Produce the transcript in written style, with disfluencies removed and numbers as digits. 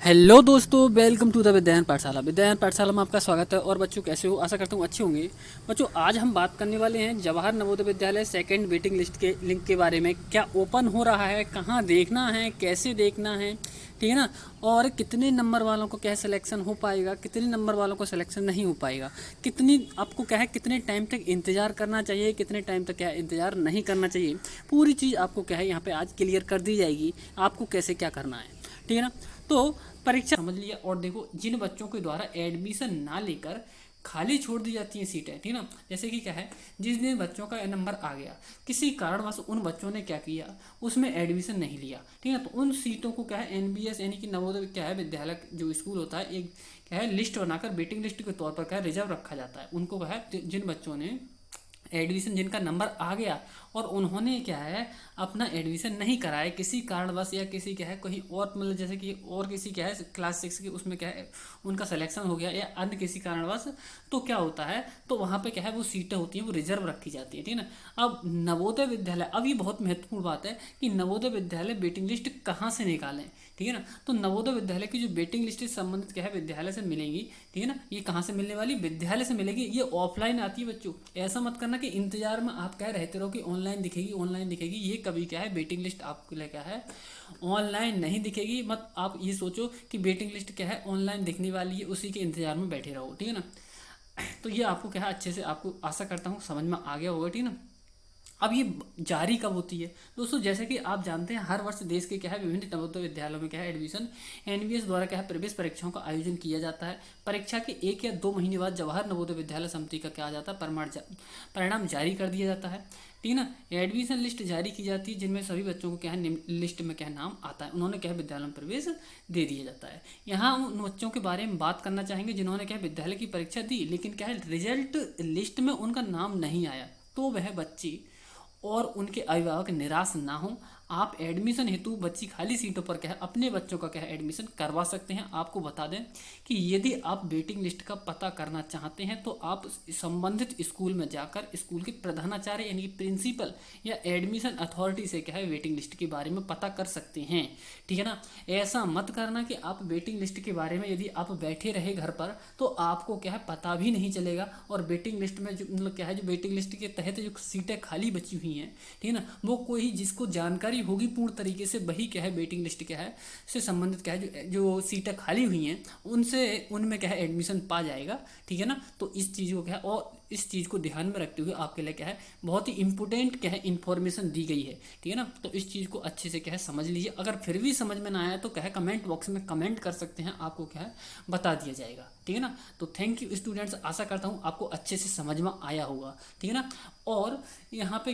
Hello दोस्तों, welcome to the विद्यायन पाठशाला। विद्यायन पाठशाला में आपका स्वागत है। और बच्चों कैसे हो? आशा करता हूँ अच्छे होंगे। बच्चों आज हम बात करने वाले हैं Jawahar Navodaya Vidyalaya second waiting list के लिंक के बारे में। क्या ओपन हो रहा है, कहाँ देखना है, कैसे देखना है, ठीक है ना। और कितने नंबर वालों को क्या सिलेक्शन हो पाएगा, कितने नंबर वालों को सिलेक्शन नहीं हो पाएगा, कितनी आपको क्या है, कितने टाइम तक इंतज़ार करना चाहिए, कितने टाइम तक क्या है इंतज़ार नहीं करना चाहिए, पूरी चीज़ आपको क्या है यहाँ पे आज क्लियर कर दी जाएगी। आपको कैसे क्या करना है, ठीक है ना। तो परीक्षा समझ लिया। और देखो, जिन बच्चों के द्वारा एडमिशन ना लेकर खाली छोड़ दी जाती हैं सीटें, ठीक है ना। जैसे कि क्या है, जिस दिन बच्चों का नंबर आ गया, किसी कारणवश उन बच्चों ने क्या किया, उसमें एडमिशन नहीं लिया, ठीक है। तो उन सीटों को क्या है एनबीएस यानी कि नवोदय क्या है विद्यालय जो स्कूल होता है, एक क्या है लिस्ट बनाकर वेटिंग लिस्ट के तौर पर क्या है रिजर्व रखा जाता है। उनको क्या है जिन बच्चों ने एडमिशन, जिनका नंबर आ गया और उन्होंने क्या है अपना एडमिशन नहीं कराया किसी कारणवश, या किसी क्या है कहीं और मतलब जैसे कि और किसी क्या है क्लास 6 की उसमें क्या है उनका सिलेक्शन हो गया या अन्य किसी कारणवश, तो क्या होता है, तो वहाँ पे क्या है वो सीटें होती हैं वो रिजर्व रखी जाती है, ठीक है ना। अब नवोदय विद्यालय, अब ये बहुत महत्वपूर्ण बात है कि नवोदय विद्यालय वेटिंग लिस्ट कहाँ से निकालें, ठीक है ना। तो नवोदय विद्यालय की जो वेटिंग लिस्ट से संबंधित क्या है विद्यालय से मिलेंगी, ठीक है ना। ये कहाँ से मिलने वाली, विद्यालय से मिलेगी। ये ऑफलाइन आती है बच्चों। ऐसा मत करना कि इंतजार में आप क्या रहते रहो कि ऑनलाइन दिखेगी ऑनलाइन दिखेगी। ये कभी क्या है वेटिंग लिस्ट आपके लिए क्या है ऑनलाइन नहीं दिखेगी। मत आप ये सोचो कि वेटिंग लिस्ट क्या है ऑनलाइन दिखने वाली है, उसी के इंतजार में बैठे रहो, ठीक है ना। तो ये आपको क्या है अच्छे से, आपको आशा करता हूँ समझ में आ गया होगा, ठीक है ना। अब ये जारी कब होती है दोस्तों? जैसे कि आप जानते हैं हर वर्ष देश के क्या है विभिन्न नवोदय विद्यालयों में क्या है एडमिशन एनबीएस द्वारा क्या है प्रवेश परीक्षाओं का आयोजन किया जाता है। परीक्षा के 1 या 2 महीने बाद जवाहर नवोदय विद्यालय समिति का क्या आ जाता है परिणाम जारी कर दिया जाता है, ठीक है ना। एडमिशन लिस्ट जारी की जाती है जिनमें सभी बच्चों को क्या है निम्न लिस्ट में क्या नाम आता है, उन्होंने क्या है विद्यालय में प्रवेश दे दिया जाता है। यहाँ उन बच्चों के बारे में बात करना चाहेंगे जिन्होंने क्या है विद्यालय की परीक्षा दी लेकिन क्या है रिजल्ट लिस्ट में उनका नाम नहीं आया, तो वह बच्ची और उनके अभिभावक निराश ना हों। आप एडमिशन हेतु बच्ची खाली सीटों पर क्या है अपने बच्चों का क्या है एडमिशन करवा सकते हैं। आपको बता दें कि यदि आप वेटिंग लिस्ट का पता करना चाहते हैं तो आप संबंधित स्कूल में जाकर स्कूल के प्रधानाचार्य यानी कि प्रिंसिपल या एडमिशन अथॉरिटी से क्या है वेटिंग लिस्ट के बारे में पता कर सकते हैं, ठीक है ना। ऐसा मत करना कि आप वेटिंग लिस्ट के बारे में यदि आप बैठे रहे घर पर तो आपको क्या है पता भी नहीं चलेगा। और वेटिंग लिस्ट में जो मतलब क्या है जो वेटिंग लिस्ट के तहत जो सीटें खाली बची हुई हैं, ठीक है ना, वो कोई जिसको जानकारी होगी पूर्ण तरीके से वही क्या है वेटिंग लिस्ट क्या है से संबंधित क्या है जो सीटें खाली हुई हैं उनसे उनमें क्या है एडमिशन पा जाएगा, ठीक है ना। तो इस चीज़ को क्या है और इस चीज़ को ध्यान में रखते हुए आपके लिए क्या है बहुत ही इंपॉर्टेंट क्या है इन्फॉर्मेशन दी गई है, ठीक है ना। तो इस चीज़ को अच्छे से क्या है समझ लीजिए। अगर फिर भी समझ में ना आया तो क्या है कमेंट बॉक्स में कमेंट कर सकते हैं, आपको क्या है बता दिया जाएगा, ठीक है ना। तो थैंक यू स्टूडेंट्स, आशा करता हूँ आपको अच्छे से समझ में आया होगा, ठीक है ना। और यहाँ पे